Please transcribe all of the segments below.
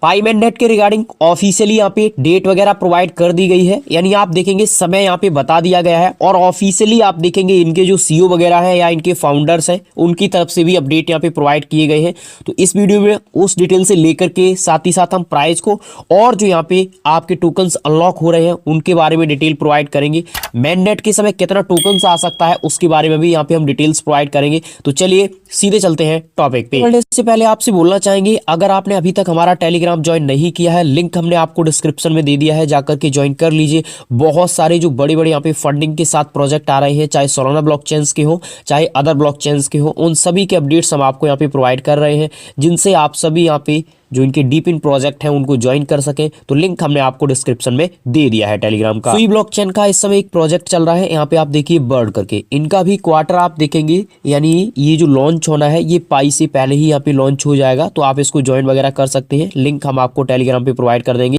पाई मैननेट के regarding officially यहाँ पे डेट वगैरह प्रोवाइड कर दी गई है, यानी आप देखेंगे समय यहाँ पे बता दिया गया है। और ऑफिशियली आप देखेंगे इनके जो सीईओ वगैरह है या इनके फाउंडर्स हैं उनकी तरफ से भी अपडेट यहाँ पे प्रोवाइड किए गए हैं। तो इस वीडियो में उस डिटेल से लेकर के साथ ही साथ हम प्राइस को और जो यहाँ पे आपके टोकन्स अनलॉक हो रहे हैं उनके बारे में डिटेल प्रोवाइड करेंगे। मैननेट के समय कितना टोकन्स आ सकता है उसके बारे में भी यहाँ पे हम डिटेल्स प्रोवाइड करेंगे। तो चलिए सीधे चलते हैं टॉपिक पे। इससे पहले आपसे बोलना चाहेंगे, अगर आपने अभी तक हमारा टेलीग्राम ज्वाइन नहीं किया है, लिंक हमने आपको डिस्क्रिप्शन में दे दिया है, जाकर के ज्वाइन कर लीजिए। बहुत सारे जो बड़े बड़े यहाँ पे फंडिंग के साथ प्रोजेक्ट आ रहे हैं, चाहे सोलाना ब्लॉकचेन्स के हो चाहे अदर ब्लॉकचेन्स के हो, उन सभी के अपडेट्स हम आपको यहाँ पे प्रोवाइड कर रहे हैं, जिनसे आप सभी यहाँ पे जो इनके डीप इन प्रोजेक्ट हैं उनको ज्वाइन कर सके। तो लिंक हमने आपको डिस्क्रिप्शन में दे दिया है टेलीग्राम का। सुई ब्लॉकचेन का इस समय एक प्रोजेक्ट चल रहा है, यहाँ पे आप देखिए बर्ड करके, इनका भी क्वार्टर आप देखेंगे, यानी ये जो लॉन्च होना है ये पाई से पहले ही यहाँ पे लॉन्च हो जाएगा। तो आप इसको ज्वाइन वगैरह कर सकते हैं, लिंक हम आपको टेलीग्राम पे प्रोवाइड कर देंगे।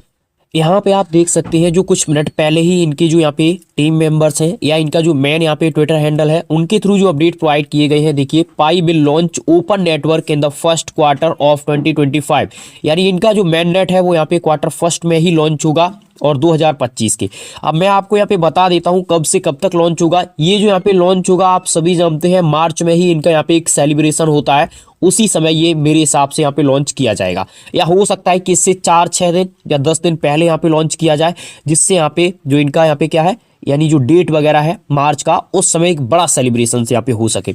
यहाँ पे आप देख सकते हैं जो कुछ मिनट पहले ही इनके जो यहाँ पे टीम मेंबर्स हैं या इनका जो मैन यहाँ पे ट्विटर हैंडल है उनके थ्रू जो अपडेट प्रोवाइड किए गए हैं, देखिए Pi will launch open network in the first quarter of 2025, यानी इनका जो मैन नेट है वो यहाँ पे क्वार्टर फर्स्ट में ही लॉन्च होगा और 2025 के। अब मैं आपको यहाँ पे बता देता हूँ कब से कब तक लॉन्च होगा। ये जो यहाँ पे लॉन्च होगा आप सभी जानते हैं मार्च में ही इनका यहाँ पे एक सेलिब्रेशन होता है, उसी समय ये मेरे हिसाब से यहाँ पे लॉन्च किया जाएगा, या हो सकता है कि इससे 4-6 दिन या 10 दिन पहले यहाँ पे लॉन्च किया जाए, जिससे यहाँ पे जो इनका यहाँ पे क्या है यानी जो डेट वगैरह है मार्च का, उस समय एक बड़ा सेलिब्रेशन से यहाँ पे हो सके।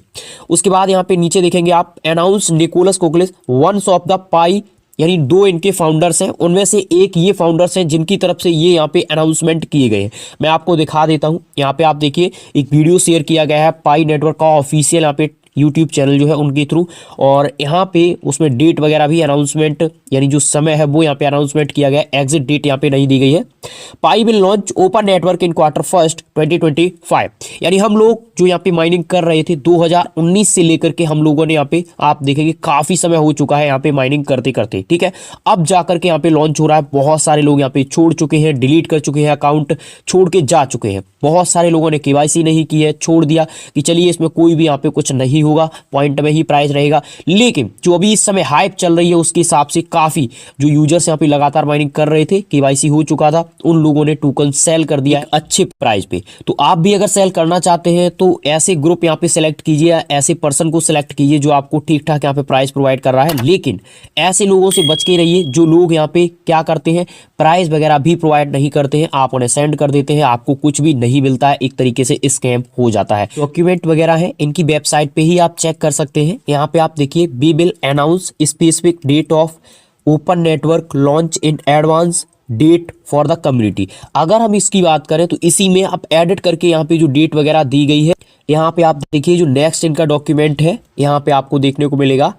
उसके बाद यहाँ पे नीचे देखेंगे आप, announce Nicolas Kokkalis once of the Pi, यानी 2 इनके फाउंडर्स हैं, उनमें से एक ये फाउंडर्स हैं जिनकी तरफ से ये यहाँ पे अनाउंसमेंट किए गए हैं। मैं आपको दिखा देता हूँ, यहाँ पे आप देखिए एक वीडियो शेयर किया गया है पाई नेटवर्क का ऑफिशियल यहाँ पे यूट्यूब चैनल जो है उनके थ्रू, और यहाँ पे उसमें डेट वगैरह भी अनाउंसमेंट, यानी जो समय है वो यहाँ पे अनाउंसमेंट किया गया है। एग्जिट डेट यहाँ पे नहीं दी गई है। Pi will launch open network in quarter first 2025, यानी हम लोग जो यहाँ पे माइनिंग कर रहे थे 2019 से लेकर के हम लोगों ने यहाँ पे आप देखेंगे काफी समय हो चुका है यहाँ पे माइनिंग करते करते, ठीक है। अब जाकर के यहाँ पे लॉन्च हो रहा है। बहुत सारे लोग यहाँ पे छोड़ चुके हैं, डिलीट कर चुके हैं, अकाउंट छोड़ के जा चुके हैं। बहुत सारे लोगों ने केवाईसी नहीं की है, छोड़ दिया कि चलिए इसमें कोई भी यहाँ पे कुछ नहीं होगा, पॉइंट में ही प्राइस रहेगा। लेकिन जो अभी इस समय हाइप चल रही है उसके हिसाब से काफी जो यूजर्स यहाँ पे लगातार माइनिंग कर रहे थे, केवाईसी हो चुका था, उन लोगों ने टोकन सेल कर दिया अच्छे प्राइस पे। तो आप भी अगर सेल करना चाहते हैं तो ऐसे ग्रुप यहाँ पे सिलेक्ट कीजिए, ऐसे पर्सन को सिलेक्ट कीजिए जो आपको ठीक ठाक यहाँ पे प्राइस प्रोवाइड कर रहा है। लेकिन ऐसे लोगों से बच के रहिए जो लोग यहाँ पे क्या करते हैं, प्राइस वगैरह भी प्रोवाइड नहीं करते हैं, आप उन्हें सेंड कर देते हैं, आपको कुछ भी नहीं मिलता है, एक तरीके से स्कैम हो जाता है। डॉक्यूमेंट वगैरह है इनकी वेबसाइट पे ही आप चेक कर सकते हैं। यहाँ पे आप देखिए, we will announce specific date of open network launch in advance date for the community. अगर हम इसकी बात करें तो इसी में आप एडिट करके यहाँ पे जो डेट वगैरह दी गई है, यहाँ पे आप देखिए जो नेक्स्ट इनका डॉक्यूमेंट है यहाँ पे आपको देखने को मिलेगा,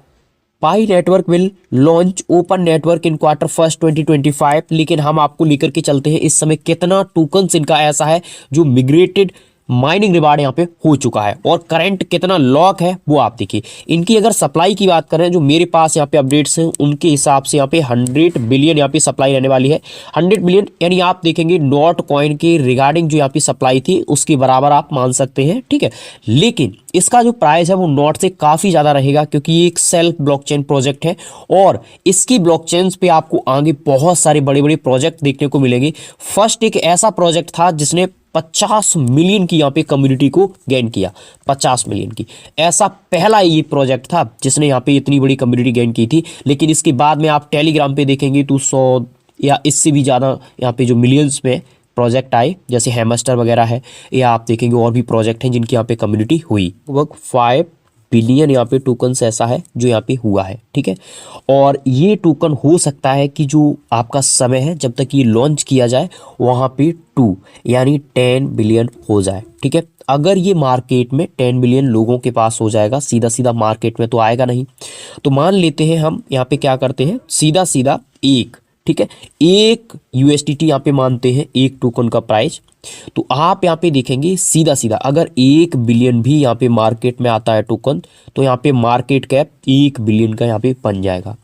Pi network will launch open network in quarter first 2025। लेकिन हम आपको लेकर के चलते हैं इस समय कितना टोकन्स इनका ऐसा है जो मिग्रेटेड माइनिंग रिवार्ड यहाँ पे हो चुका है और करंट कितना लॉक है वो आप देखिए। इनकी अगर सप्लाई की बात करें, जो मेरे पास यहाँ पे अपडेट्स हैं उनके हिसाब से यहाँ पे 100 बिलियन यहाँ पे सप्लाई रहने वाली है। 100 बिलियन यानी आप देखेंगे नॉट कॉइन के रिगार्डिंग जो यहाँ पे सप्लाई थी उसके बराबर आप मान सकते हैं, ठीक है। लेकिन इसका जो प्राइस है वो नॉट से काफ़ी ज़्यादा रहेगा, क्योंकि ये एक सेल्फ ब्लॉकचेन प्रोजेक्ट है और इसकी ब्लॉकचेन्स पे आपको आगे बहुत सारे बड़े बड़े प्रोजेक्ट देखने को मिलेंगे। फर्स्ट एक ऐसा प्रोजेक्ट था जिसने 50 मिलियन की यहाँ पे कम्युनिटी को गेन किया, 50 मिलियन की, ऐसा पहला ये प्रोजेक्ट था जिसने यहाँ पे इतनी बड़ी कम्युनिटी गेन की थी। लेकिन इसके बाद में आप टेलीग्राम पे देखेंगे तो 100 या इससे भी ज़्यादा यहाँ पे जो मिलियंस में प्रोजेक्ट आए, जैसे हैमस्टर वगैरह है, या आप देखेंगे और भी प्रोजेक्ट हैं जिनकी यहाँ पे कम्युनिटी हुई। लगभग 5 बिलियन यहाँ पे टोकन्स ऐसा है जो यहाँ पे हुआ है, ठीक है। और ये टोकन हो सकता है कि जो आपका समय है जब तक ये लॉन्च किया जाए वहाँ पे 2 यानी 10 बिलियन हो जाए, ठीक है। अगर ये मार्केट में 10 बिलियन लोगों के पास हो जाएगा, सीधा सीधा मार्केट में तो आएगा नहीं, तो मान लेते हैं हम यहाँ पे क्या करते हैं, सीधा सीधा एक, ठीक है, 1 USDT यहाँ पे मानते हैं एक टोकन का प्राइस। तो आप यहाँ पे देखेंगे सीधा सीधा अगर 1 बिलियन भी यहाँ पे मार्केट में आता है टोकन, तो यहाँ पे मार्केट कैप 1 बिलियन का यहाँ पे बन जाएगा।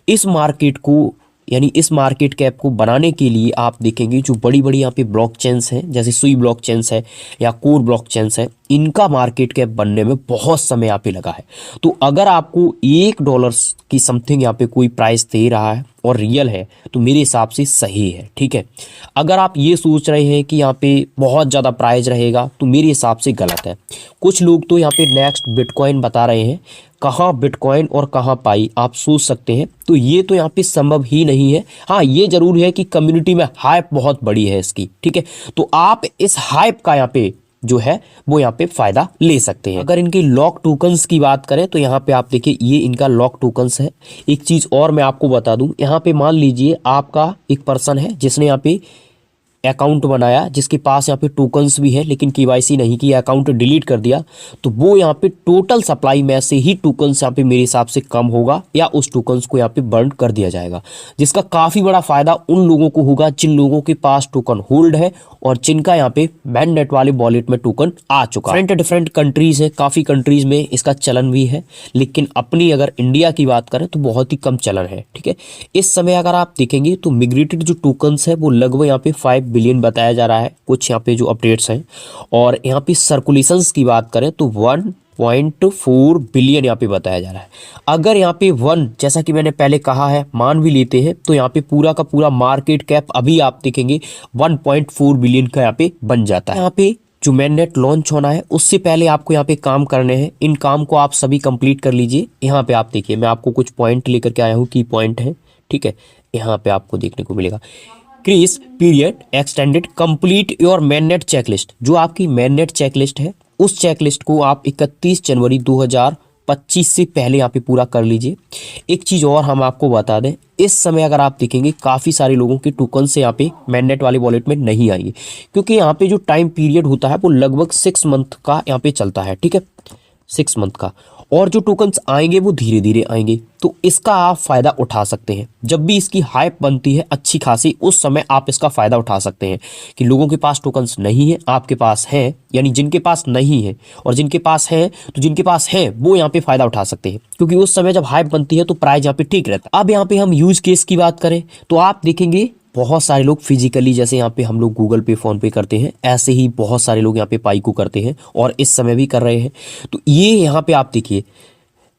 इस मार्केट को यानी इस मार्केट कैप को बनाने के लिए आप देखेंगे जो बड़ी बड़ी यहाँ पे ब्लॉकचेन्स हैं, जैसे सुई ब्लॉकचेन्स है या कोर ब्लॉकचेन्स है, इनका मार्केट कैप बनने में बहुत समय यहाँ पे लगा है। तो अगर आपको $1 की समथिंग यहाँ पे कोई प्राइस दे रहा है और रियल है तो मेरे हिसाब से सही है, ठीक है। अगर आप ये सोच रहे हैं कि यहाँ पे बहुत ज़्यादा प्राइस रहेगा तो मेरे हिसाब से गलत है। कुछ लोग तो यहाँ पे नेक्स्ट बिटकॉइन बता रहे हैं, कहाँ बिटकॉइन और कहाँ पाई आप सोच सकते हैं, तो ये तो यहाँ पे संभव ही नहीं है। हाँ, ये जरूर है कि कम्युनिटी में हाइप बहुत बड़ी है इसकी, ठीक है। तो आप इस हाइप का यहाँ पे जो है वो यहाँ पे फायदा ले सकते हैं। अगर इनकी लॉक टोकन्स की बात करें तो यहाँ पे आप देखिए ये इनका लॉक टोकन्स है। एक चीज और मैं आपको बता दूं, यहाँ पे मान लीजिए आपका एक पर्सन है जिसने यहाँ पे अकाउंट बनाया, जिसके पास यहाँ पे टोकन्स भी है लेकिन केवाईसी नहीं किया, अकाउंट डिलीट कर दिया, तो वो यहाँ पे टोटल सप्लाई में से ही टोकन्स यहाँ पे मेरे हिसाब से कम होगा या उस टोकन्स को यहाँ पे बर्न कर दिया जाएगा, जिसका काफ़ी बड़ा फायदा उन लोगों को होगा जिन लोगों के पास टोकन होल्ड है और जिनका यहाँ पे मैननेट वाले वॉलेट में टोकन आ चुका है। डिफरेंट कंट्रीज है, काफ़ी कंट्रीज में इसका चलन भी है, लेकिन अपनी अगर इंडिया की बात करें तो बहुत ही कम चलन है, ठीक है। इस समय अगर आप देखेंगे तो मिग्रेटेड जो टोकन्स है वो लगभग यहाँ पे 5 बिलियन बताया जा रहा है, कुछ यहाँ पे जो अपडेट्स हैं। और यहाँ पे सर्कुलेशंस की बात करें तो 1.4 बिलियन यहाँ पे बताया जा रहा है। अगर यहाँ पे 1 जैसा कि मैंने पहले कहा है मान भी लेते हैं तो यहाँ पे पूरा का पूरा मार्केट कैप अभी आप देखेंगे 1.4 बिलियन का यहाँ पे बन जाता है। यहाँ पे जो मैननेट लॉन्च होना है उससे पहले आपको यहाँ पे काम करने हैं, इन काम को आप सभी कंप्लीट कर लीजिए। यहाँ पे आप देखिए मैं आपको कुछ पॉइंट लेकर के आया हूँ, की पॉइंट है, ठीक है। यहाँ पे आपको देखने को मिलेगा grace period extended complete your mainnet checklist. जो आपकी मैननेट चेकलिस्ट है उस चेकलिस्ट को आप 31 जनवरी 2025 से पहले यहाँ पे पूरा कर लीजिए। एक चीज़ और हम आपको बता दें, इस समय अगर आप देखेंगे काफ़ी सारे लोगों के टोकन से यहाँ पे मैननेट वाले वॉलेट में नहीं आएंगे, क्योंकि यहाँ पे जो टाइम पीरियड होता है वो लगभग 6 मंथ का यहाँ पे चलता है, ठीक है, 6 मंथ का। और जो टोकन्स आएंगे वो धीरे धीरे आएंगे, तो इसका आप फ़ायदा उठा सकते हैं। जब भी इसकी हाइप बनती है अच्छी खासी, उस समय आप इसका फ़ायदा उठा सकते हैं कि लोगों के पास टोकन्स नहीं है, आपके पास हैं, यानी जिनके पास नहीं है और जिनके पास है तो जिनके पास है वो यहाँ पे फ़ायदा उठा सकते हैं, क्योंकि उस समय जब हाइप बनती है तो प्राइस यहाँ पे ठीक रहता है। अब यहाँ पे हम यूज़ केस की बात करें तो आप देखेंगे बहुत सारे लोग फिजिकली, जैसे यहाँ पे हम लोग गूगल पे फ़ोन पे करते हैं, ऐसे ही बहुत सारे लोग यहाँ पे पाई को करते हैं और इस समय भी कर रहे हैं। तो ये यहाँ पे आप देखिए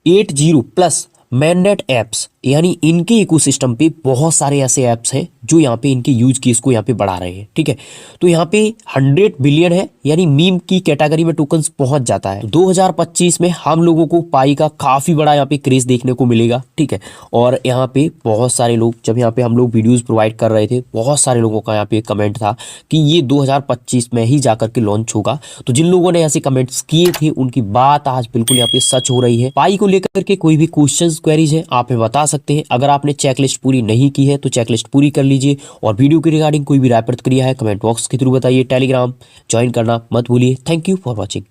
80+ मैननेट ऐप्स, यानी इनके इकोसिस्टम पे बहुत सारे ऐसे ऐप्स हैं जो यहाँ पे इनके यूज केस को यहाँ पे बढ़ा रहे हैं, ठीक है। तो यहाँ पे 100 बिलियन है, यानी मीम की कैटेगरी में टोकन्स पहुंच जाता है। 2025 में हम लोगों को पाई का काफ़ी बड़ा यहाँ पे क्रेज देखने को मिलेगा, ठीक है। और यहाँ पे बहुत सारे लोग, जब यहाँ पे हम लोग वीडियोज़ प्रोवाइड कर रहे थे, बहुत सारे लोगों का यहाँ पे कमेंट था कि ये 2025 में ही जाकर के लॉन्च होगा। तो जिन लोगों ने ऐसे कमेंट्स किए थे उनकी बात आज बिल्कुल यहाँ पे सच हो रही है। पाई को लेकर के कोई भी क्वेश्चंस क्वेरीज है आप हमें बता सकते हैं। अगर आपने चेकलिस्ट पूरी नहीं की है तो चेकलिस्ट पूरी कर लीजिए, और वीडियो के रिगार्डिंग कोई भी राय प्रतिक्रिया है कमेंट बॉक्स के थ्रू बताइए। टेलीग्राम ज्वाइन करना मत भूलिए। Thank you for watching.